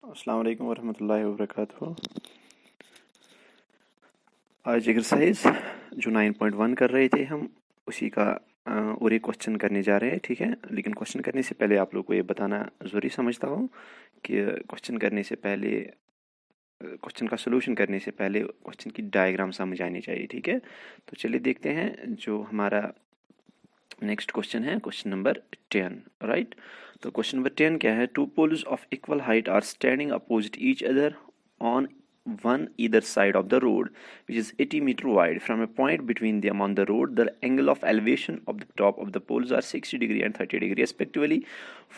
अस्सलाम वालेकुम वरहमतुल्लाहि वबरकातुहू। आज एक्सरसाइज जो 9.1 कर रहे थे हम उसी का और एक क्वेश्चन करने जा रहे हैं, ठीक है। लेकिन क्वेश्चन करने से पहले आप लोग को ये बताना ज़रूरी समझता हूँ कि क्वेश्चन करने से पहले क्वेश्चन का सोल्यूशन करने से पहले क्वेश्चन की डायग्राम समझ आनी चाहिए, ठीक है। तो चलिए देखते हैं जो हमारा नेक्स्ट क्वेश्चन है, क्वेश्चन नंबर 10, राइट। तो क्वेश्चन नंबर 10 क्या है? Two poles of equal height are standing opposite each other on one either side of the road which is 80 meter wide. From a point between them on the road, the angle of elevation of the top of the poles are 60 degree and 30 degree respectively.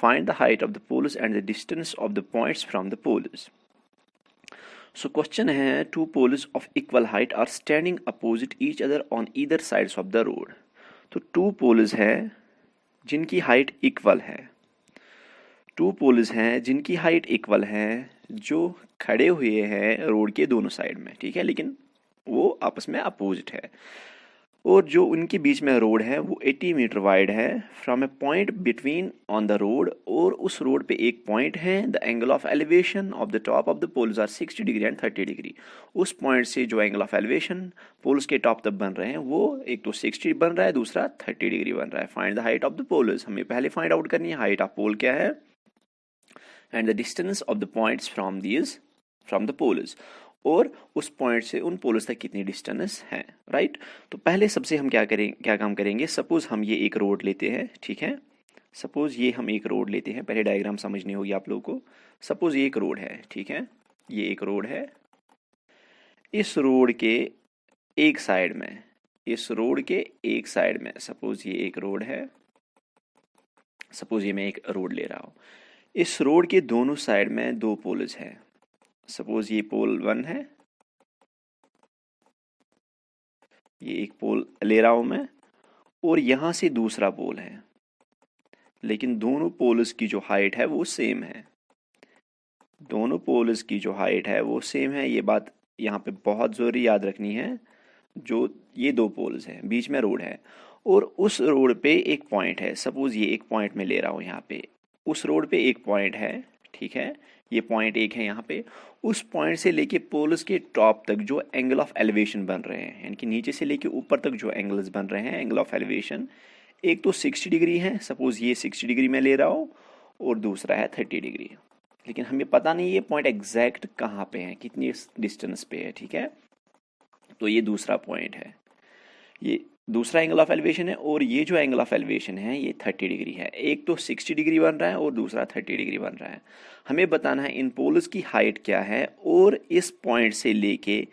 Find the height of the poles and the distance of the points from the poles. So question है, two poles of equal height are standing opposite each other on either sides of the road. तो two poles है जिनकी height equal है, two poles हैं जिनकी height equal है, जो खड़े हुए हैं रोड के दोनों साइड में, ठीक है, लेकिन वो आपस में अपोजिट है। और जो उनके बीच में रोड है वो 80 मीटर वाइड है। From a point between on the road, और उस रोड पे एक पॉइंट है। The angle of elevation of the top of the poles are 60 degree and 30 degree. उस पॉइंट से जो एंगल ऑफ एलिवेशन पोल्स के टॉप तक बन रहे हैं वो एक तो 60 बन रहा है, दूसरा 30 डिग्री बन रहा है। Find the height of the poles, हमें पहले फाइंड आउट करनी है हाइट ऑफ पोल क्या है, and the distance of the points from the poles, और उस पॉइंट से उन पोल्स तक कितनी डिस्टेंस है, राइट। तो पहले सबसे हम क्या काम करेंगे। सपोज हम ये एक रोड लेते हैं, ठीक है। सपोज ये हम एक रोड लेते हैं, पहले डायग्राम समझनी होगी आप लोगों को। सपोज ये एक रोड है, ठीक है, ये एक रोड है। इस रोड के एक साइड में, इस रोड के एक साइड में सपोज ये एक रोड है, सपोज ये मैं एक रोड ले रहा हूँ। इस रोड के दोनों साइड में दो पोल्स हैं। सपोज ये पोल 1 है, ये एक पोल ले रहा हूं मैं, और यहां से दूसरा पोल है, लेकिन दोनों पोल्स की जो हाइट है वो सेम है। दोनों पोल्स की जो हाइट है वो सेम है, ये बात यहाँ पे बहुत जरूरी याद रखनी है। जो ये दो पोल्स हैं, बीच में रोड है, और उस रोड पे एक पॉइंट है। सपोज ये एक पॉइंट में ले रहा हूँ यहाँ पे, उस रोड पे एक पॉइंट है, ठीक है, ये पॉइंट एक है यहाँ पे। उस पॉइंट से लेके पोल्स के टॉप तक जो एंगल ऑफ एलिवेशन बन रहे हैं, यानी कि नीचे से लेके ऊपर तक जो एंगल्स बन रहे हैं, एंगल ऑफ एलिवेशन, एक तो 60 डिग्री है, सपोज ये 60 डिग्री में ले रहा हूँ, और दूसरा है 30 डिग्री। लेकिन हमें पता नहीं ये पॉइंट एग्जैक्ट कहाँ पे है, कितनी डिस्टेंस पे है, ठीक है। तो ये दूसरा पॉइंट है, ये दूसरा एंगल ऑफ एलिवेशन है, और ये जो एंगल ऑफ एलिवेशन है ये 30 डिग्री है। एक तो 60 डिग्री बन रहा है और दूसरा 30 डिग्री बन रहा है। हमें बताना है इन पोल्स की हाइट क्या है, और इस पॉइंट से लेके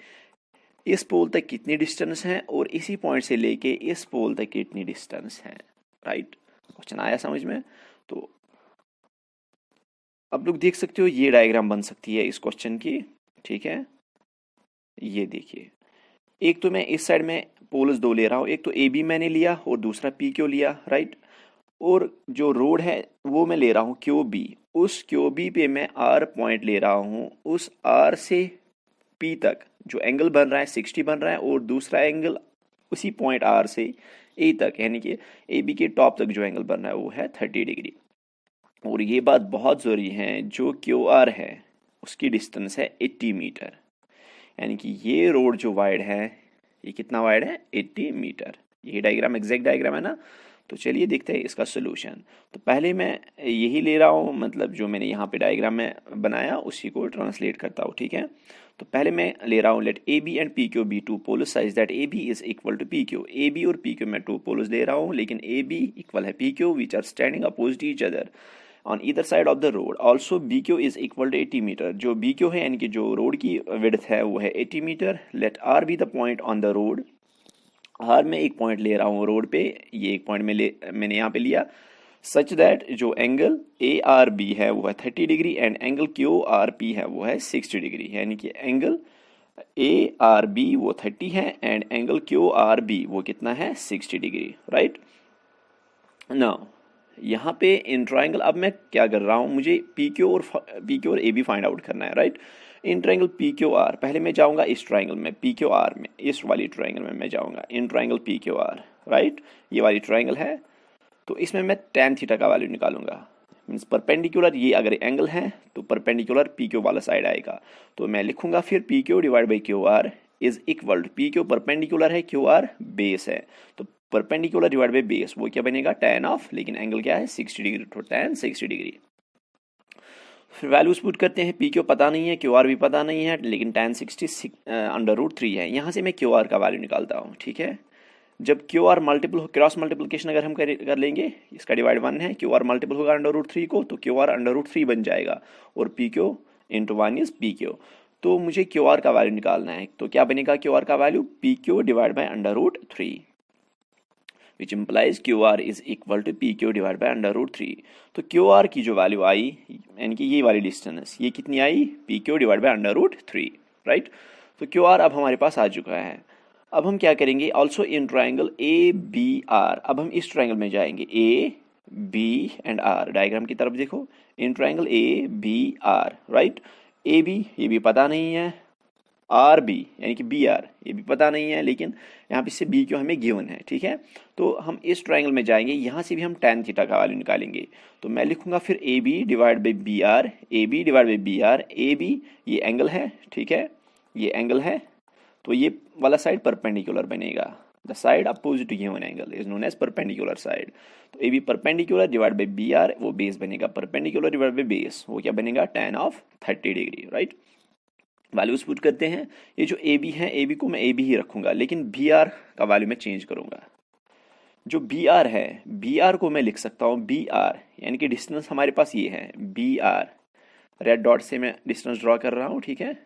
इस पोल तक कितनी डिस्टेंस है, और इसी पॉइंट से लेके इस पोल तक कितनी डिस्टेंस है, राइट। क्वेश्चन आया समझ में? तो अब लोग देख सकते हो ये डायग्राम बन सकती है इस क्वेश्चन की, ठीक है। ये देखिए, एक तो मैं इस साइड में पोल्स दो ले रहा हूँ, एक तो ए बी मैंने लिया और दूसरा पी क्यू लिया, राइट। और जो रोड है वो मैं ले रहा हूँ क्यू बी, उस क्यू बी पे मैं आर पॉइंट ले रहा हूँ। उस आर से पी तक जो एंगल बन रहा है 60 बन रहा है, और दूसरा एंगल उसी पॉइंट आर से ए तक, यानी कि ए बी के टॉप तक जो एंगल बन रहा है वो है 30 डिग्री। और ये बात बहुत ज़रूरी है, जो क्यू आर है उसकी डिस्टेंस है 80 मीटर, यानी कि ये रोड जो वाइड है ये कितना वाइड है, 80 मीटर। ये डायग्राम एग्जैक्ट डायग्राम है ना। तो चलिए देखते हैं इसका सोल्यूशन। तो पहले मैं यही ले रहा हूँ, मतलब जो मैंने यहाँ पे डायग्राम में बनाया उसी को ट्रांसलेट करता हूँ, ठीक है। तो पहले मैं ले रहा हूँ, let A B and P Q be two poles size that A B is equal to P Q. A B और पी क्यू मैं टू पोल्स ले रहा हूँ, लेकिन ए बी इक्वल है P Q, which are standing opposite each other on either side of the road. Also BQ is equal to 80 metre. जो BQ है यानी कि जो रोड की विड्थ है वो है 80 metre. Let R be the point on the road। R में एक पॉइंट ले रहा हूँ रोड पे, ये एक पॉइंट मैंने यहाँ पे लिया, सच दैट जो एंगल ARB है वो है 30 डिग्री एंड एंगल QRP है वो है 60 डिग्री, यानी कि एंगल ARB वो 30 है एंड एंगल QRB वो कितना है, 60 डिग्री, राइट। नाउ यहाँ पे इन ट्राइंगल, अब मैं क्या कर रहा हूँ, मुझे पी क्यू और ए बी फाइंड आउट करना है, right. In triangle P Q are, पहले मैं जाऊँगा इस ट्राइंगल में पी क्यू आर में, इस वाली ट्राइंगल में मैं जाऊँगा in triangle P Q R, right. ये वाली ट्राइंगल है, तो इसमें मैं tan थीटा का वैल्यू निकालूंगा। मीन्स परपेंडिकुलर, ये अगर एंगल है तो परपेंडिकुलर पी क्यू वाला साइड आएगा। तो मैं लिखूंगा फिर P Q divide by Q R is equal to, P Q perpendicular है, क्यू आर बेस है, तो परपेंडिकुलर डिवाइड बाई बेस वो क्या बनेगा, tan ऑफ, लेकिन एंगल क्या है 60 डिग्री, तो tan 60 डिग्री। फिर वैल्यूज पुट करते हैं, पी क्यू पता नहीं है, क्यू आर भी पता नहीं है, लेकिन tan 60 अंडर रूट 3 है। यहाँ से मैं क्यू आर का वैल्यू निकालता हूँ, ठीक है। जब Q R multiple, cross multiplication अगर हम कर लेंगे, इसका डिवाइड 1 है, क्यू आर मल्टीपल होगा अंडर रूट 3 को, तो क्यू आर अंडर रूट 3 बन जाएगा, और P Q into 1 is P Q. तो मुझे क्यू आर का वैल्यू निकालना है, तो क्या बनेगा क्यू आर का value, P Q divide by under root 3, which implies Q R is equal to P Q divide by under root 3। तो क्यू आर की जो वैल्यू आई, यानी कि ये वाली डिस्टेंस, ये कितनी आई, P Q divide by under root 3, right. तो क्यू आर अब हमारे पास आ चुका है। अब हम क्या करेंगे, also in triangle A B R, अब हम इस ट्राइंगल में जाएंगे, A B and R, diagram की तरफ देखो, in triangle A B R, right. A B ये भी पता नहीं है, आर बी यानी कि बी आर ये भी पता नहीं है, लेकिन यहाँ पे से बी क्यू हमें गिवन है, ठीक है। तो हम इस ट्राइंगल में जाएंगे, यहाँ से भी हम tan थीटा का वैल्यू निकालेंगे। तो मैं लिखूंगा फिर A B divide by B R, A B divide by B R, A B ये एंगल है, ठीक है, ये एंगल है, तो ये वाला साइड परपेंडिकुलर बनेगा, the side opposite to given angle is known as perpendicular side. तो A B perpendicular divide by B R, वो बेस बनेगा, परपेंडिकुलर डिवाइड बाई बेस वो क्या बनेगा, tan of 30 degree, right. Values put करते हैं, ये जो ए बी है, ए बी को मैं ए बी ही रखूंगा, लेकिन बी आर का वैल्यू मैं चेंज करूंगा। जो बी आर है, बी आर को मैं लिख सकता हूँ बी आर, यानी कि डिस्टेंस हमारे पास ये है बी आर, रेड डॉट से मैं डिस्टेंस ड्रॉ कर रहा हूँ, ठीक है,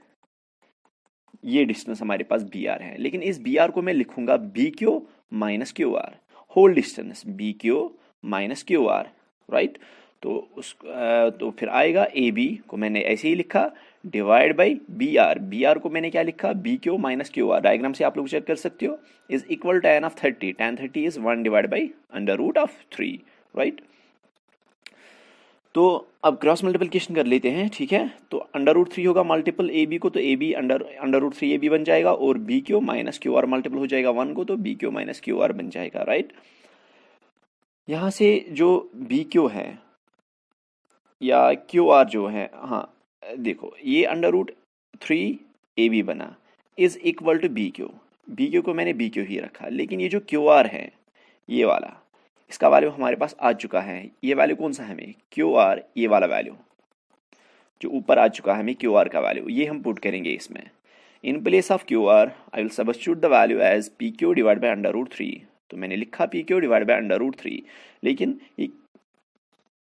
ये डिस्टेंस हमारे पास बी आर है, लेकिन इस बी आर को मैं लिखूंगा B Q minus Q R, whole distance B Q minus Q R, right. तो फिर आएगा ए बी को मैंने ऐसे ही लिखा divide by B R, B R को मैंने क्या लिखा, B Q minus Q R, diagram से आप लोग चेक कर सकते हो, is equal tan of 30, tan 30 is 1 divide by under root of 3, right. तो अब क्रॉस मल्टीप्लिकेशन कर लेते हैं, ठीक है। तो अंडर रूट 3 होगा मल्टीपल ए बी को, तो A B under root 3 A B बन जाएगा, और B Q minus Q R multiple हो जाएगा 1 को, तो B Q minus Q R बन जाएगा, राइट। यहाँ से जो बी क्यू है या क्यू आर जो है, हाँ देखो ये अंडर रूट 3 ए बी बना is equal to B Q, B Q को मैंने बी क्यू ही रखा, लेकिन ये जो क्यू आर है ये वाला, इसका वैल्यू हमारे पास आ चुका है। ये वैल्यू कौन सा है हमें, क्यू आर, ये वाला वैल्यू जो ऊपर आ चुका है हमें क्यू आर का वैल्यू, ये हम पुट करेंगे इसमें। In place of Q R I will substitute the value as P Q divide by under root 3, तो मैंने लिखा P Q divide by under root 3, लेकिन ये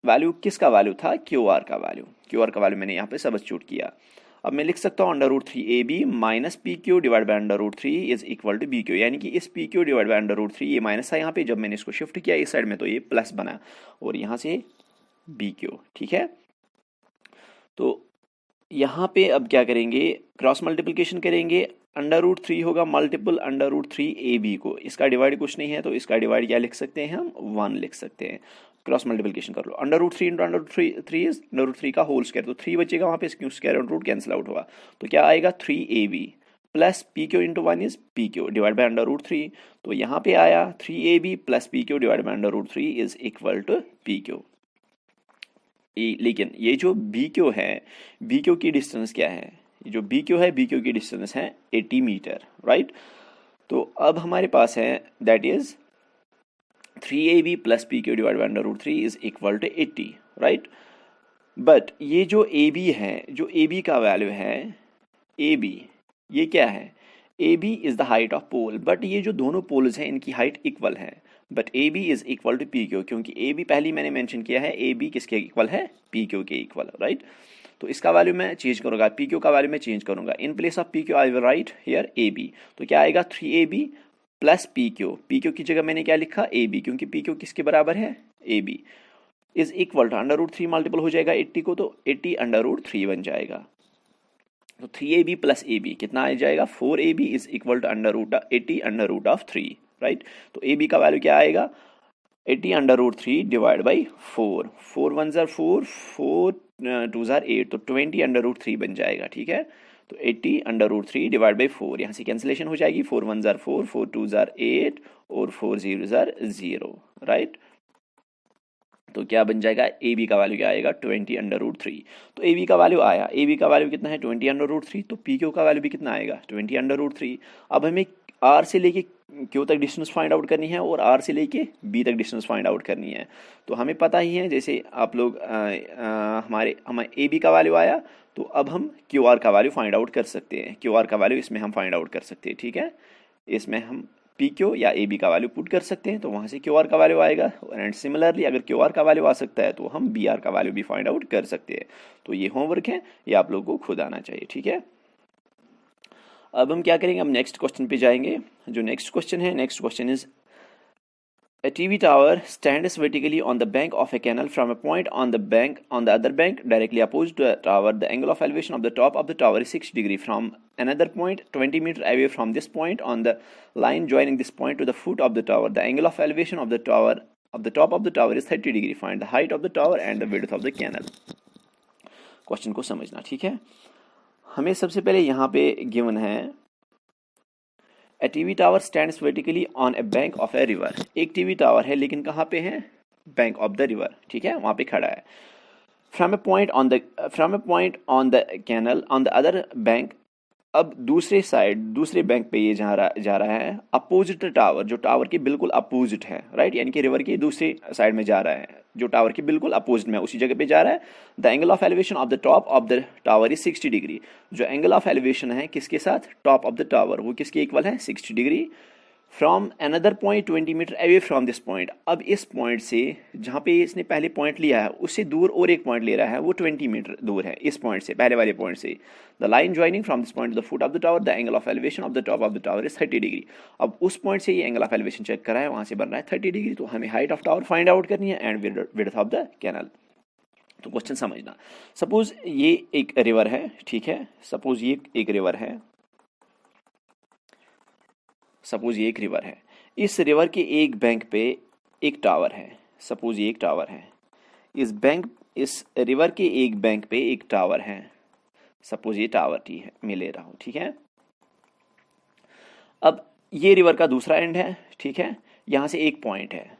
वैल्यू किसका वैल्यू था, क्यू आर का वैल्यू, क्यू आर का वैल्यू मैंने यहाँ पे सब्स्टिट्यूट किया। अब मैं लिख सकता हूँ under root 3 A B minus P Q divide by under root 3 is equal to B Q, यानी कि इस P Q divide by under root 3 ये माइनस था यहाँ पे, जब मैंने इसको शिफ्ट किया इस साइड में तो ये प्लस बना, और यहाँ से बी क्यू, ठीक है। तो यहाँ पे अब क्या करेंगे, क्रॉस मल्टीप्लिकेशन करेंगे, अंडर रूट 3 होगा multiple under root 3 A B को, इसका डिवाइड कुछ नहीं है, तो इसका डिवाइड क्या लिख सकते हैं हम, 1 लिख सकते हैं। क्रॉस मल्टीप्लिकेशन कर लो, under root 3 into under root 3 is under root 3 का होल स्क्वायर, तो 3 बचेगा वहाँ पे, क्यों स्क्वायर रूट कैंसिल आउट हुआ, तो क्या आएगा 3 A B plus P Q into 1 is P Q divide by under root 3, तो यहाँ पे आया 3 A B plus P Q divide by under root 3 is equal to P Q. लेकिन ये जो बी क्यू है, बी क्यू की distance क्या है, जो बी क्यू है, बी क्यू की डिस्टेंस है 80 मीटर, राइट। तो अब हमारे पास है that is 3ab plus P Q divide by under root 3 is equal to 80, right. But ये जो ab है, जो ab का वैल्यू है, ab ये क्या है, ab is the height of pole, but ये जो दोनों पोल्स हैं इनकी हाइट इक्वल है, but ab is equal to P Q, क्योंकि ab पहले मैंने मेंशन किया है, ab किसके इक्वल है, पी क्यू के इक्वल, राइट। तो इसका वैल्यू मैं चेंज करूंगा, पी क्यू का वैल्यू मैं चेंज करूंगा, इन place of P Q I will write here ab, तो क्या आएगा 3ab प्लस पी क्यू की जगह मैंने क्या लिखा ab, क्योंकि पी क्यू किसके बराबर है, ab is equal to under root 3 multiple हो जाएगा 80 को, तो 80 अंडर रूट 3 बन जाएगा, तो 3ab प्लस ab कितना आ जाएगा, 4ab is equal to under root 80 under root of 3, right. तो ab का वैल्यू क्या आएगा, 80 अंडर रूट 3 डिवाइड बाई 4, 4 1 ज़ार 4, 4 2 ज़ार 8, तो 20 अंडर रूट 3 बन जाएगा, ठीक है। तो 80 अंडर रूट 3 डिवाइड बाई 4, यहाँ से कैंसिलेशन हो जाएगी, 4 1 ज़ार 4, 4 2 ज़ार 8 और 4 0 ज़ार 0, राइट। तो क्या बन जाएगा, ए बी का वैल्यू क्या आएगा 20√3। तो ए बी का वैल्यू आया, ए बी का वैल्यू कितना है 20√3, तो पी क्यू का वैल्यू भी कितना आएगा 20√3। अब हमें आर से लेके क्यू तक डिस्टेंस फाइंड आउट करनी है और आर से लेके बी तक डिस्टेंस फाइंड आउट करनी है। तो हमें पता ही है, जैसे आप लोग हमें ए बी का वैल्यू आया, तो अब हम क्यू आर का वैल्यू फाइंड आउट कर सकते हैं। क्यू आर का वैल्यू इसमें हम फाइंड आउट कर सकते हैं, ठीक है। इसमें हम पी क्यू या ए बी का वैल्यू पुट कर सकते हैं, तो वहाँ से क्यू आर का वैल्यू आएगा। एंड सिमिलरली अगर क्यू आर का वैल्यू आ सकता है तो हम बी आर का वैल्यू भी फाइंड आउट कर सकते हैं। तो ये होमवर्क है, ये आप लोगों को खुद आना चाहिए, ठीक है। अब हम क्या करेंगे, हम नेक्स्ट क्वेश्चन पे जाएंगे। जो नेक्स्ट क्वेश्चन है, next question is A TV tower stands vertically on the bank of a canal from a point on the other bank directly opposite to the tower. The angle of elevation of the top of the tower is 60 degree. From another point 20 meters away from this point on the line joining this point to the foot of the tower, the angle of elevation of the top of the tower is 30 degree. Find the height of the tower and the width of the canal. Question को समझना, ठीक है। हमें सबसे पहले यहाँ पे given है A TV tower stands vertically on a bank of a river. एक टीवी टावर है लेकिन कहाँ पे है, बैंक ऑफ द रिवर, ठीक है, वहाँ पे खड़ा है। From a point on the canal on the other bank, अब दूसरे बैंक पे ये जा रहा है अपोजिट टावर, जो टावर के बिल्कुल अपोजिट है, राइट, यानी कि रिवर की दूसरी साइड में जा रहा है, जो टावर के बिल्कुल अपोजिट में उसी जगह पे जा रहा है। The angle of elevation of the top of the tower is 60 degree. जो एंगल ऑफ एलिवेशन है किसके साथ, टॉप ऑफ द टावर, वो किसके इक्वल है 60 degree. From another point 20 metre away from this point, अब इस पॉइंट से जहाँ पे इसने पहले पॉइंट लिया है उससे दूर और एक पॉइंट ले रहा है, वो 20 मीटर दूर है इस पॉइंट से, पहले वाले पॉइंट से। The line joining from this point two the foot of the tower, the angle of elevation of the top of the tower is 30 degree. अब उस पॉइंट से ये एंगल ऑफ एलिवेशन चेक करा है, वहाँ से बन रहा है 30 डिग्री। तो हमें height of tower find out करनी है and width of the canal. तो क्वेश्चन समझना, सपोज ये एक रिवर है, ठीक है, सपोज ये एक रिवर है, सपोज ये एक रिवर है, इस रिवर के एक बैंक पे एक टावर है, सपोज ये एक टावर है, इस रिवर के एक बैंक पे एक टावर है, सपोज ये टावर टी है मैं ले रहा हूं, ठीक है। अब ये रिवर का दूसरा एंड है, ठीक है, यहां से एक पॉइंट है,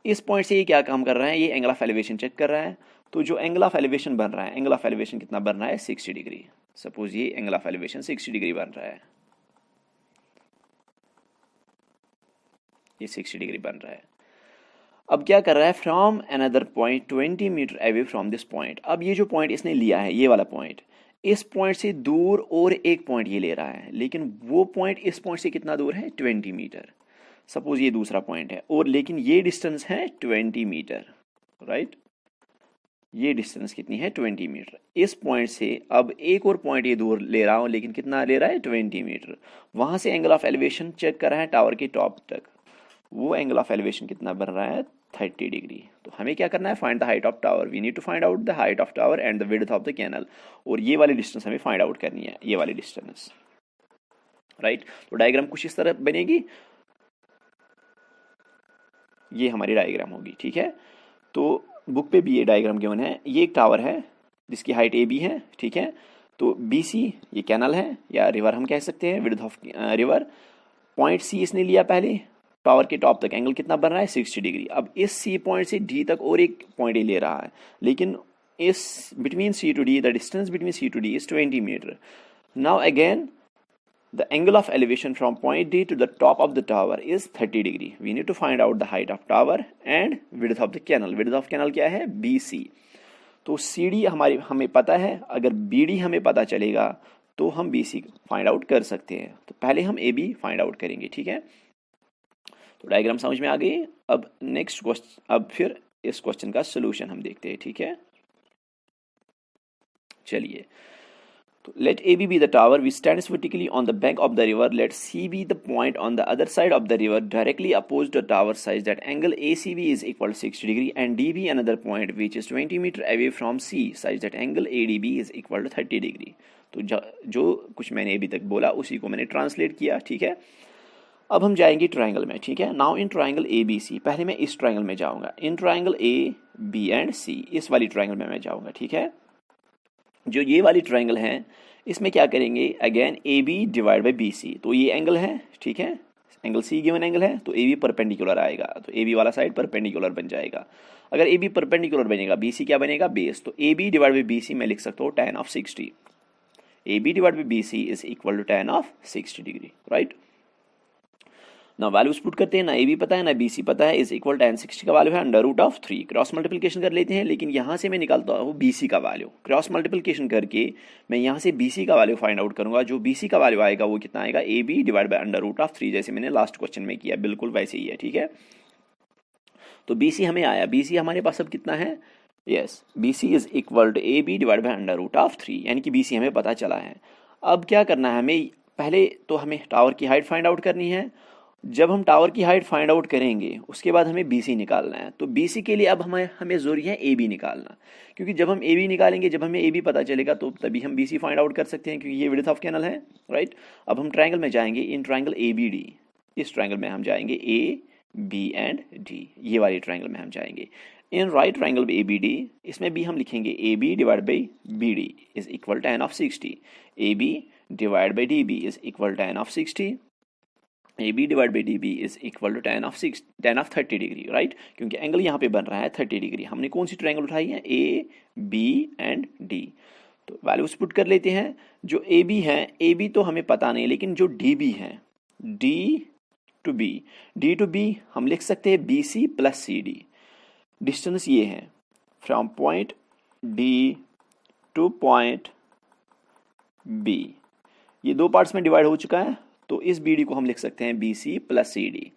इस पॉइंट से ये क्या काम कर रहा है, ये एंगल ऑफ एलिवेशन चेक कर रहा है। तो जो एंगल ऑफ एलिवेशन बन रहा है, एंगल ऑफ एलिवेशन कितना बन रहा है 60 डिग्री। सपोज ये एंगल ऑफ एलिवेशन 60 डिग्री बन रहा है, ये 60 डिग्री बन रहा है। अब क्या कर रहा है, from another point 20 metre away from this point, अब ये जो पॉइंट इसने लिया है, ये वाला पॉइंट, इस पॉइंट से दूर और एक पॉइंट ये ले रहा है, लेकिन वो पॉइंट इस पॉइंट से कितना दूर है 20 मीटर। सपोज ये दूसरा पॉइंट है और लेकिन ये डिस्टेंस है 20 मीटर, राइट, ये डिस्टेंस कितनी है 20 मीटर। इस पॉइंट से अब एक और पॉइंट ये दूर ले रहा हूं, लेकिन कितना ले रहा है 20 मीटर। वहां से एंगल ऑफ एलिवेशन चेक कर रहा है टावर के टॉप तक, वो एंगल ऑफ एलिवेशन कितना बन रहा है 30 डिग्री। तो हमें क्या करना है, find the height of tower, we need to find out the height of tower and the width of the canal. और ये वाली डिस्टेंस हमें फाइंड आउट करनी है, ये वाली डिस्टेंस, राइट। तो डायग्राम कुछ इस तरह बनेगी, ये हमारी डायग्राम होगी, ठीक है। तो बुक पे भी ये डायग्राम गिवन है, ये एक टावर है जिसकी हाइट ए बी है, ठीक है। तो बी सी ये कैनल है या रिवर हम कह सकते हैं, width of river. Point C इसने लिया पहले, टावर के टॉप तक एंगल कितना बन रहा है 60 डिग्री। अब इस सी पॉइंट से डी तक और एक पॉइंट ही ले रहा है, लेकिन इस between C to D, the distance between C to D is 20 metre. Now again the angle of elevation from point D to the top of the tower is 30 degree. We need to find out the height of tower and width of the canal. Width of canal क्या है BC। तो CD हमें पता है, अगर BD हमें पता चलेगा तो हम BC फाइंड आउट कर सकते हैं। तो पहले हम AB फाइंड आउट करेंगे, ठीक है। तो डायग्राम समझ में आ गई। अब नेक्स्ट क्वेश्चन, अब फिर इस क्वेश्चन का सोल्यूशन हम देखते हैं, ठीक है। चलिए, let AB be the tower which stands vertically on the bank of the river. Let C be the point on the other side of the river directly opposite the tower such that angle ACB is equal to 60 degree and D be another point which is 20 meter away from C such that angle ADB is equal to 30 degree. तो जो कुछ मैंने अभी तक बोला उसी को मैंने ट्रांसलेट किया, ठीक है। अब हम जाएंगे ट्राइंगल में, ठीक है। नाउ इन ट्राइंगल ABC, पहले मैं इस ट्राइंगल में जाऊंगा, in triangle AB and C, इस वाली ट्राइंगल में मैं जाऊंगा, ठीक है। जो ये वाली ट्राइंगल है इसमें क्या करेंगे, again AB divide by BC, तो ये एंगल है, ठीक है, एंगल सी गिवन एंगल है तो ए बी परपेंडिकुलर आएगा, तो ए बी वाला साइड परपेंडिकुलर बन जाएगा। अगर ए बी परपेंडिकुलर बनेगा, बी सी क्या बनेगा, बेस, तो A B divide by B C मैं लिख सकता हूँ tan of 60। A B divide by B C is equal to tan of 60 degree, right. ना वैल्यूज पुट करते हैं, ना ए बी पता है ना बी सी पता है, इज इक्वल tan 60 का वैल्यू है under root of 3। Cross multiplication कर लेते हैं, लेकिन यहाँ से मैं निकालता हूँ बी सी का वैल्यू। क्रॉस मल्टीप्लिकेशन करके मैं यहाँ से बी सी का वैल्यू फाइंड आउट करूंगा। जो बी सी का वैल्यू आएगा वो कितना आएगा, A B divide by under root of 3, जैसे मैंने लास्ट क्वेश्चन में किया, बिल्कुल वैसे ही है, ठीक है। तो बी सी हमें आया, बी सी हमारे पास अब कितना है, yes, B C is equal to A B divide by under root of 3, यानी कि बी सी हमें पता चला है। अब क्या करना है हमें, पहले तो हमें टावर की हाइट फाइंड आउट करनी है। जब हम टावर की हाइट फाइंड आउट करेंगे उसके बाद हमें बी सी निकालना है। तो बी सी के लिए अब हमें जरूरी है ए बी निकालना, क्योंकि जब हम ए बी निकालेंगे, जब हमें ए बी पता चलेगा तो तभी हम बी सी फाइंड आउट कर सकते हैं, क्योंकि ये विड्थ ऑफ कैनल है, राइट। अब हम ट्राइंगल में जाएंगे, in triangle A B D, इस ट्राइंगल में हम जाएंगे ए बी एंड डी, ये वाली ट्राइंगल में हम जाएंगे। In right triangle A B D, इसमें भी हम लिखेंगे A B divide by B D is equal tan of 60। A B divide by D B is equal tan of 60। A B divide by D B is equal to tan of 30 degree, right, क्योंकि angle यहाँ पे बन रहा है 30 degree. हमने कौन C triangle उठाई है, ए बी एंड डी। तो वैल्यूज पुट कर लेते हैं। जो ए बी है, ए बी तो हमें पता नहीं, लेकिन जो डी बी है, डी टू बी हम लिख सकते हैं B C plus C D. Distance ये है from point D to point B, ये दो पार्ट्स में डिवाइड हो चुका है, तो इस बी डी को हम लिख सकते हैं B C plus C D.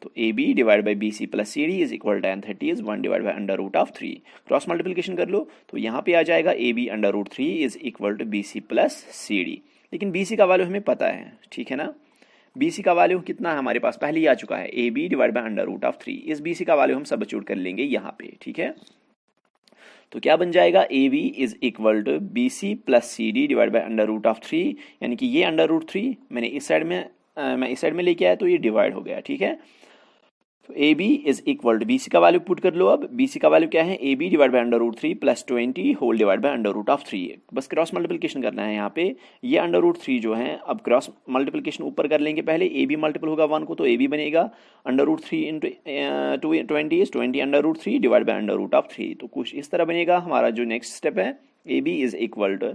तो A B divide by B C plus C D is equal tan 30 is 1 divide by under root of 3। Cross multiplication कर लो तो यहाँ पे आ जाएगा A B under root 3 is equal to B C plus C D. लेकिन B C का value हमें पता है, ठीक है ना। बी सी का वैल्यू कितना है हमारे पास, पहले ही आ चुका है, A B divide by under root of 3। इस बी सी का वैल्यू हम सब्स्टिट्यूट कर लेंगे यहाँ पे, ठीक है। तो क्या बन जाएगा, A B is equal to B C plus C D divide by under root of 3, यानी कि ये अंडर रूट 3 मैंने इस साइड में मैं इस साइड में लेके आया तो ये डिवाइड हो गया, ठीक है। तो A B is equal to B C का वैल्यू पुट कर लो। अब बी सी का वैल्यू क्या है, A B divide by under root 3 प्लस 20 whole divide by under root of 3। बस क्रॉस मल्टीप्लिकेशन करना है यहाँ पे। ये अंडर रूट 3 जो है, अब क्रॉस मल्टीप्लिकेशन ऊपर कर लेंगे पहले, ए बी मल्टीपल होगा 1 को तो ए बी बनेगा under root 3 into 20 is 20 under root 3 divide by under root of 3। तो कुछ इस तरह बनेगा हमारा जो नेक्स्ट स्टेप है, A B is equal to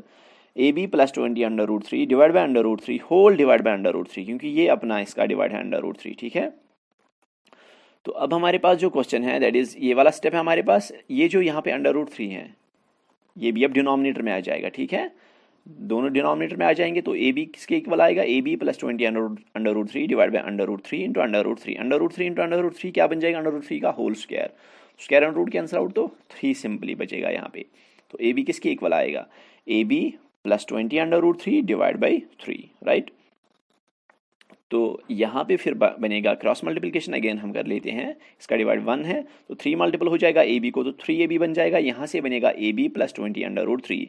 A B plus 20 under root 3 divide by under root 3 whole divide by under root 3, क्योंकि ये अपना इसका डिवाइड है अंडर रूट 3, ठीक है। तो अब हमारे पास जो क्वेश्चन है, दैट इज ये वाला स्टेप है हमारे पास। ये जो यहाँ पे अंडर रूट 3 है, ये भी अब डिनोमिनेटर में आ जाएगा, ठीक है। दोनों डिनोमिनेटर में आ जाएंगे तो ए बी किसके इक्वल आएगा, A B plus 20 under root 3 divide by under root 3 into under root 3। Under root 3 into under root 3 क्या बन जाएगा, अंडर रूट 3 का whole square. Square under root cancel out तो 3 सिंपली बचेगा यहाँ पे। तो ए बी किसके इक्वल आएगा, A B plus 20 under root 3 divide by 3, right. तो यहाँ पे फिर बनेगा क्रॉस मल्टीप्लिकेशन, अगेन हम कर लेते हैं, इसका डिवाइड 1 है तो 3 मल्टीपल हो जाएगा ए बी को, तो 3 ए बी बन जाएगा। यहाँ से बनेगा A B plus 20 under root 3।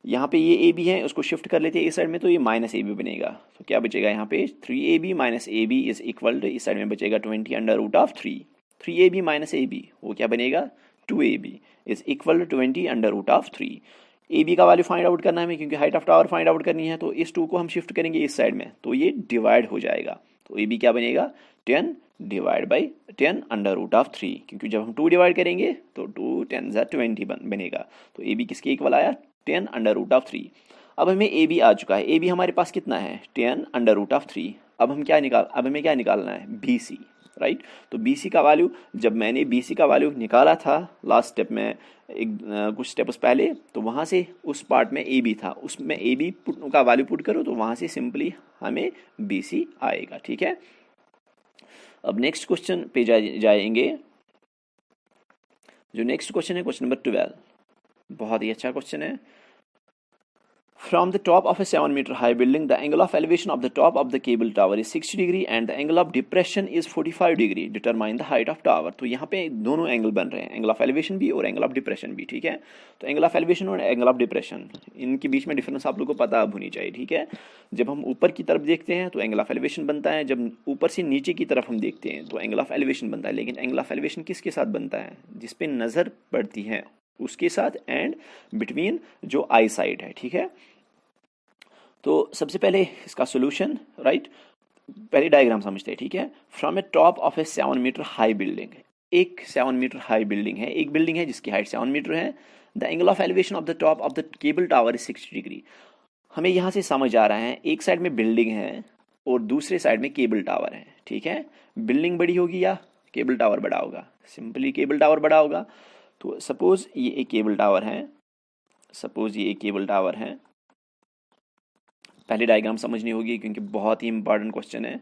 यहाँ पे ये ए बी है, उसको शिफ्ट कर लेते हैं इस साइड में, तो ये माइनस ए बी बनेगा। तो क्या बचेगा यहाँ पे, 3 A B minus A B is equal to, इस साइड में बचेगा 20 under root of 3। 3 A B minus A B वो क्या बनेगा, 2 A B is equal to 20 under root of 3। A B का वैल्यू फाइंड आउट करना है हमें, क्योंकि height of tower find out करनी है, तो इस 2 को हम शिफ्ट करेंगे इस साइड में, तो ये डिवाइड हो जाएगा। तो ए बी क्या बनेगा, 10 divide by 10 under root of 3, क्योंकि जब हम 2 डिवाइड करेंगे तो 2 10 20 बनेगा। तो ए बी किसके इक्वल आया, 10 अंडर रूट ऑफ 3। अब हमें ए बी आ चुका है, ए बी हमारे पास कितना है, 10 अंडर रूट ऑफ 3। अब हमें क्या निकालना है, बी सी, राइट। तो बी सी का वैल्यू, जब मैंने बी सी का वैल्यू निकाला था लास्ट स्टेप में, कुछ स्टेप्स पहले, तो वहाँ से उस पार्ट में ए बी था, उसमें ए बी का वैल्यू पुट करो तो वहाँ से सिंपली हमें बी सी आएगा, ठीक है। अब नेक्स्ट क्वेश्चन पे जाएंगे। जो नेक्स्ट क्वेश्चन है क्वेश्चन नंबर 12, बहुत ही अच्छा क्वेश्चन है। From the top of a 7 meter high building, the angle of elevation of the top of the cable tower is 60 degree and the angle of depression is 45 degree. Determine the height of tower. तो यहाँ पे दोनों angle बन रहे हैं, angle of elevation भी और angle of depression भी, ठीक है। तो एंगल ऑफ एलिवेशन और एंगल ऑफ डिप्रेशन, इनके बीच में डिफरेंस आप लोगों को पता होनी चाहिए, ठीक है। जब हम ऊपर की तरफ देखते हैं तो एंगल ऑफ एलिवेशन बनता है, जब ऊपर से नीचे की तरफ हम देखते हैं तो एंगल ऑफ एलिवेशन बनता है। लेकिन एंगल ऑफ एलिवेशन किसके साथ बनता है, जिसपे नज़र पड़ती है उसके साथ, एंड बिटवीन जो आई साइड है, ठीक है। तो सबसे पहले इसका सोल्यूशन, राइट। पहले डायग्राम समझते हैं, ठीक है। From a top of a 7 metre high building, एक 7 मीटर हाई बिल्डिंग है, एक बिल्डिंग है जिसकी हाइट 7 मीटर है। The angle of elevation of the top of the cable tower is 60 degree. हमें यहाँ से समझ आ रहा है, एक साइड में बिल्डिंग है और दूसरे साइड में केबल टावर है, ठीक है। बिल्डिंग बड़ी होगी या केबल टावर बड़ा होगा? सिंपली केबल टावर बड़ा होगा। तो सपोज ये एक केबल टावर है, सपोज ये एक केबल टावर है। पहले डायग्राम समझनी होगी क्योंकि बहुत ही इंपॉर्टेंट क्वेश्चन है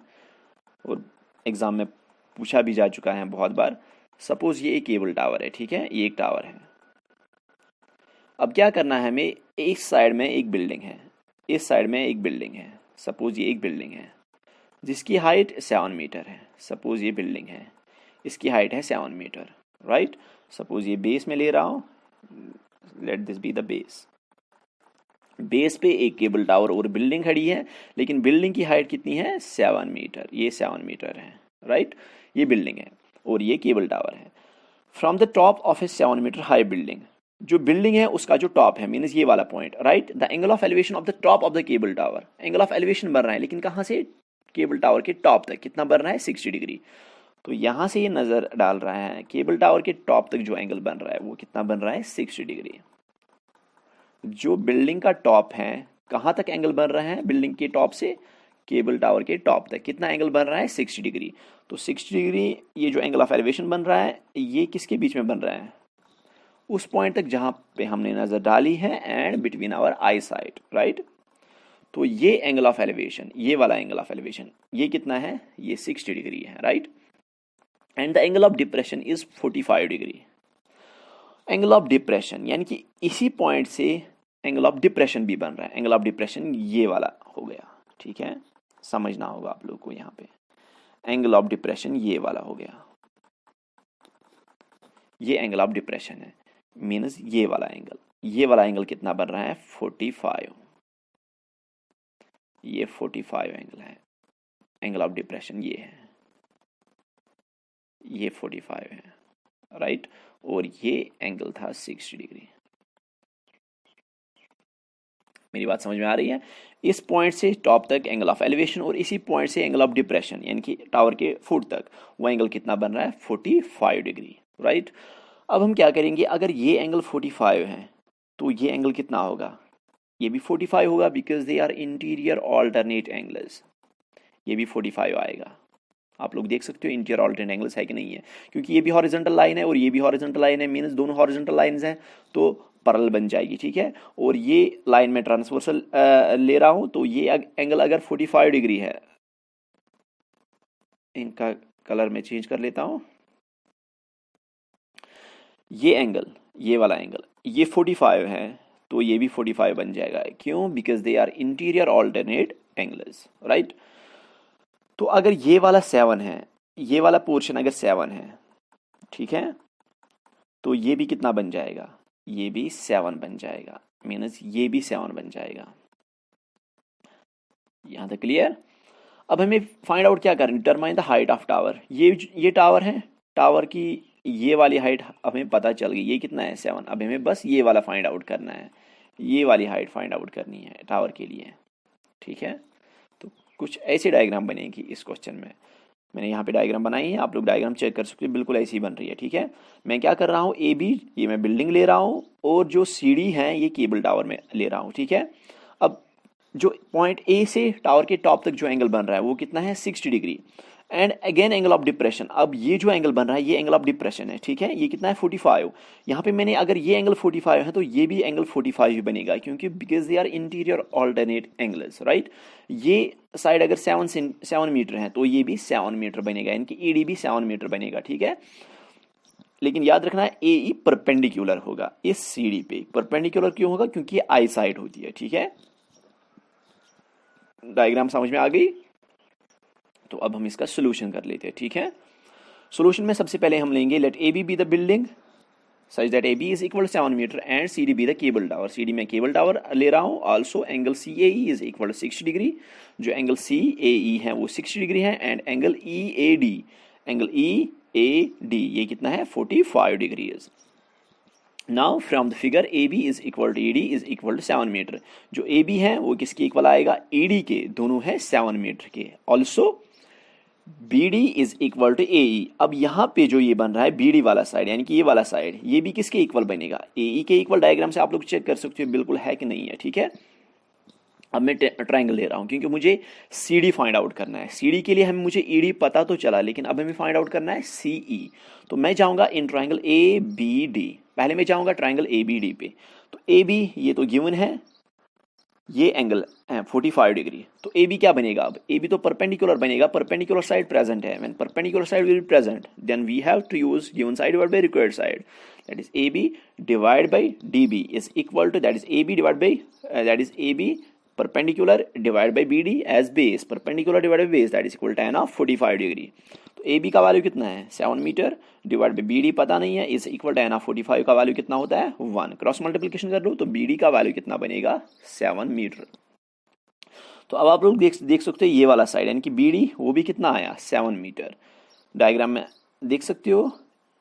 और एग्जाम में पूछा भी जा चुका है बहुत बार। सपोज ये एक केबल टावर है, ठीक है, ये एक टावर है। अब क्या करना है हमें, इस साइड में एक बिल्डिंग है, इस साइड में एक बिल्डिंग है। सपोज ये एक बिल्डिंग है जिसकी हाइट 7 मीटर है। सपोज ये बिल्डिंग है, इसकी हाइट है 7 मीटर, राइट। सपोज ये बेस में ले रहा हूँ, let this be the base. Base पे एक केबल टावर और बिल्डिंग खड़ी है, लेकिन बिल्डिंग की हाइट कितनी है? 7 मीटर। ये 7 मीटर है, राइट। ये बिल्डिंग है और ये केबल टावर है। From the top of a 7 metre high building, जो बिल्डिंग है उसका जो टॉप है, मीन्स ये वाला point, right. The angle of elevation of the top of the cable tower, angle of elevation बन रहा है, लेकिन कहाँ से? केबल टावर के टॉप तक। कितना बन रहा है? 60 डिग्री। तो यहाँ से ये नजर डाल रहा है, केबल टावर के टॉप तक जो एंगल बन रहा है वो कितना बन रहा है? 60 डिग्री। जो बिल्डिंग का टॉप है, कहाँ तक एंगल बन रहा है? बिल्डिंग के टॉप से केबल टावर के टॉप तक कितना एंगल बन रहा है? 60 डिग्री। तो 60 डिग्री ये जो एंगल ऑफ एलिवेशन बन रहा है, ये किसके बीच में बन रहा है? उस पॉइंट तक जहां पे हमने नजर डाली है and between our eye sight, right. तो ये एंगल ऑफ एलिवेशन, ये वाला एंगल ऑफ एलिवेशन, ये कितना है? ये 60 डिग्री है, right. And the angle of depression is 45 degree. Angle of depression यानी कि इसी पॉइंट से एंगल ऑफ डिप्रेशन भी बन रहा है। एंगल ऑफ डिप्रेशन ये वाला हो गया, ठीक है, समझना होगा आप लोग को। यहाँ पे एंगल ऑफ डिप्रेशन ये वाला हो गया, ये एंगल ऑफ डिप्रेशन है, मीन्स ये वाला एंगल। ये वाला एंगल कितना बन रहा है? 45। ये 45 एंगल है, एंगल ऑफ डिप्रेशन ये है, ये 45 है, राइट। और ये एंगल था 60 डिग्री। मेरी बात समझ में आ रही है? इस पॉइंट से टॉप तक एंगल ऑफ एलिवेशन और इसी पॉइंट से एंगल ऑफ डिप्रेशन यानी कि टावर के फुट तक, वो एंगल कितना बन रहा है? 45 डिग्री, राइट। अब हम क्या करेंगे, अगर ये एंगल 45 है तो ये एंगल कितना होगा? ये भी 45 होगा, because they are interior alternate angles. ये भी 45 आएगा। आप लोग देख सकते हो इंटीरियर ऑल्टरनेट एंगल्स है कि नहीं है, क्योंकि ये भी हॉरिजॉन्टल लाइन है और ये भी हॉरिजॉन्टल लाइन है, मीन्स दोनों हॉरिजॉन्टल लाइंस हैं, तो पैरेलल बन जाएगी, ठीक है। और ये लाइन में ट्रांसवर्सल ले रहा हूं, तो ये एंगल अगर 45 डिग्री है, इनका कलर में चेंज कर लेता हूं। ये एंगल, ये वाला एंगल, ये 45 है, तो ये भी 45 बन जाएगा। क्यों? Because they are interior alternate angles, right. तो अगर ये वाला 7 है, ये वाला पोर्शन अगर 7 है, ठीक है, तो ये भी कितना बन जाएगा? ये भी 7 बन जाएगा, मीन्स ये भी 7 बन जाएगा। यहां तक क्लियर? अब हमें फाइंड आउट क्या करना, determine the height of tower. ये टावर है, टावर की ये वाली हाइट हमें पता चल गई, ये कितना है? 7। अब हमें बस ये वाला फाइंड आउट करना है, ये वाली हाइट फाइंड आउट करनी है टावर के लिए, ठीक है। तो कुछ ऐसी डायग्राम बनेगी इस क्वेश्चन में। मैंने यहाँ पे डायग्राम बनाई है, आप लोग डायग्राम चेक कर सकते हो, बिल्कुल ऐसी बन रही है, ठीक है। मैं क्या कर रहा हूँ, ए बी, ये मैं बिल्डिंग ले रहा हूँ और जो सीढ़ी है ये केबल टावर में ले रहा हूँ, ठीक है। अब जो पॉइंट ए से टावर के टॉप तक जो एंगल बन रहा है वो कितना है? 60 degree. And again angle of depression, अब ये जो एंगल बन रहा है ये एंगल ऑफ डिप्रेशन है, ठीक है। ये कितना है? 45। यहाँ पे मैंने अगर ये एंगल 45 है तो ये भी एंगल 45 ही बनेगा, क्योंकि because they are interior alternate angles, right. ये साइड अगर 7 मीटर है तो ये भी 7 मीटर बनेगा, इनकी ईडी भी 7 मीटर बनेगा, ठीक है। लेकिन याद रखना है ए ई परपेंडिकुलर होगा इस सीढ़ी पे। परपेंडिकुलर क्यों होगा? क्योंकि ये आई साइड होती है, ठीक है। डायग्राम समझ में आ गई? तो अब हम इसका सोल्यूशन कर लेते हैं, ठीक है। सोल्यूशन में सबसे पहले हम लेंगे, let A B the building such that A B is equal 7 metre and C D be the cable tower. C D में केबल टावर ले रहा हूँ। Also angle C A E is equal 60 degree. जो angle C A E है वो 60 degree है। And angle E A D, angle E A D ये कितना है? 45 degree. Now from the figure A B is equal to ED is equal to 7 metre. जो A B है वो किसके इक्वल आएगा, ED के, दोनों है 7 मीटर के। Also BD is equal to AE। अब यहाँ पे जो ये बन रहा है BD वाला साइड, यानी कि ये वाला साइड, ये भी किसके इक्वल बनेगा, AE के इक्वल। डायग्राम से आप लोग चेक कर सकते हो बिल्कुल है कि नहीं है, ठीक है। अब मैं ट्रायंगल ले रहा हूँ क्योंकि मुझे CD फाइंड आउट करना है। CD के लिए हमें मुझे ED पता तो चला, लेकिन अब हमें फाइंड आउट करना है CE। तो मैं जाऊँगा इन ट्रायंगल ABD। पहले मैं जाऊँगा ट्रायंगल ABD पे। तो AB ये तो गिवन है, ये एंगल है 45 डिग्री। तो AB क्या बनेगा, अब AB तो परपेंडिकुलर बनेगा, परपेंडिकुलर साइड प्रेजेंट है। When perpendicular side will be present then we have to use given side divide by required side, that is AB divide by DB is equal to, that is AB divide by, that is AB perpendicular divide by BD as base, perpendicular divide by base, that is equal tan of 45 degree. तो AB का value कितना है 7 metre, divide by BD पता नहीं है, is equal tan of 45 का value कितना होता है 1। क्रॉस मल्टीप्लिकेशन कर लो तो BD का वैल्यू कितना बनेगा 7 मीटर। तो अब आप लोग देख सकते हो ये वाला साइड, यानी कि BD वो भी कितना आया 7 मीटर। डायग्राम में देख सकते हो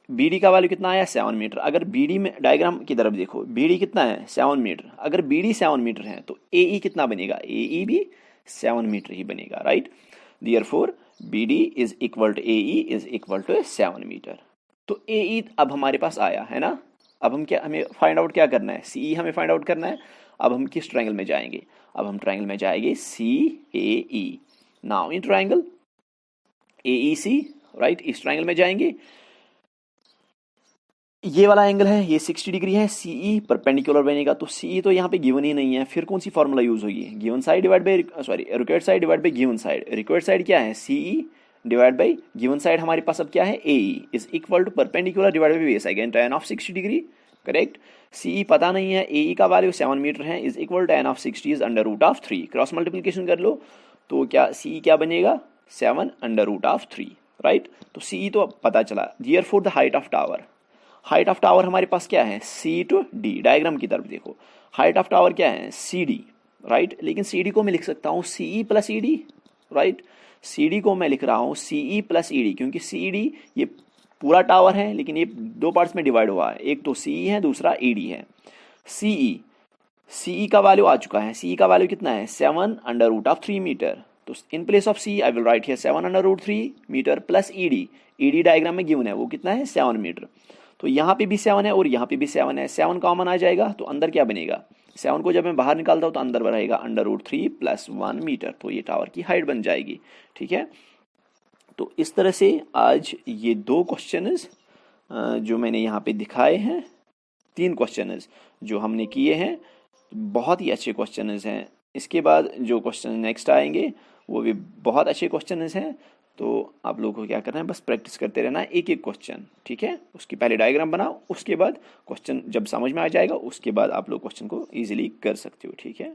BD का वैल्यू कितना आया 7 मीटर। अगर BD में डायग्राम की तरफ देखो, BD कितना है 7 मीटर। अगर BD 7 मीटर है तो AE कितना बनेगा, AE भी 7 मीटर ही बनेगा, right. Therefore BD is equal to AE is equal to 7 metre. तो AE अब हमारे पास आया है ना। अब हमें फाइंड आउट क्या करना है, CE हमें फाइंड आउट करना है। अब हम किस ट्रायंगल में जाएंगे, अब हम ट्रायंगल में जाएंगे CAE। Now in triangle AEC, right, इस ट्रायंगल में जाएंगे। ये वाला एंगल है, ये 60 डिग्री है, CE परपेंडिकुलर बनेगा। तो CE तो यहाँ पे गिवन ही नहीं है, फिर कौन सी फॉर्मूला यूज होगी, given side divide by, sorry, required side divide by given side. Required side क्या है CE divide by given side हमारे पास अब क्या है AE is equal to perpendicular divide by base, again tan of 60 degree, correct. CE पता नहीं है, AE का वैल्यू 7 मीटर है, is equal tan of 60 is under root of 3। Cross multiplication कर लो तो क्या CE क्या बनेगा 7 अंडर रूट ऑफ 3, राइट। तो CE तो पता चला। Therefore the height of tower, height of tower हमारे पास क्या है C to D। डायग्राम की तरफ देखो, हाइट ऑफ टावर क्या है CD, राइट। लेकिन CD को मैं लिख सकता हूँ CE plus ED, right. CD को मैं लिख रहा हूँ CE प्लस ED, क्योंकि CD ये पूरा टावर है, लेकिन ये दो पार्ट्स में डिवाइड हुआ है, एक तो CE है, दूसरा ED है। CE का वैल्यू आ चुका है, CE का वैल्यू कितना है 7 अंडर रूट ऑफ 3 मीटर। तो in place of CE I will write here 7 under root 3 metre plus ED diagram में गिवन है, वो कितना है 7 मीटर। तो यहाँ पे भी 7 है और यहाँ पे भी 7 है, 7 कॉमन आ जाएगा तो अंदर क्या बनेगा, 7 को जब मैं बाहर निकालता हूँ तो अंदर रहेगा अंडर रूट 3 प्लस 1 मीटर। तो ये टावर की हाइट बन जाएगी, ठीक है। तो इस तरह से आज ये 2 क्वेश्चंस जो मैंने यहाँ पे दिखाए हैं, 3 क्वेश्चंस जो हमने किए हैं, बहुत ही अच्छे क्वेश्चंस हैं। इसके बाद जो क्वेश्चन नेक्स्ट आएंगे वो भी बहुत अच्छे क्वेश्चंस हैं। तो आप लोगों को क्या करना है, बस प्रैक्टिस करते रहना है एक एक क्वेश्चन, ठीक है। उसकी पहले डायग्राम बनाओ, उसके बाद क्वेश्चन जब समझ में आ जाएगा उसके बाद आप लोग क्वेश्चन को इजीली कर सकते हो, ठीक है।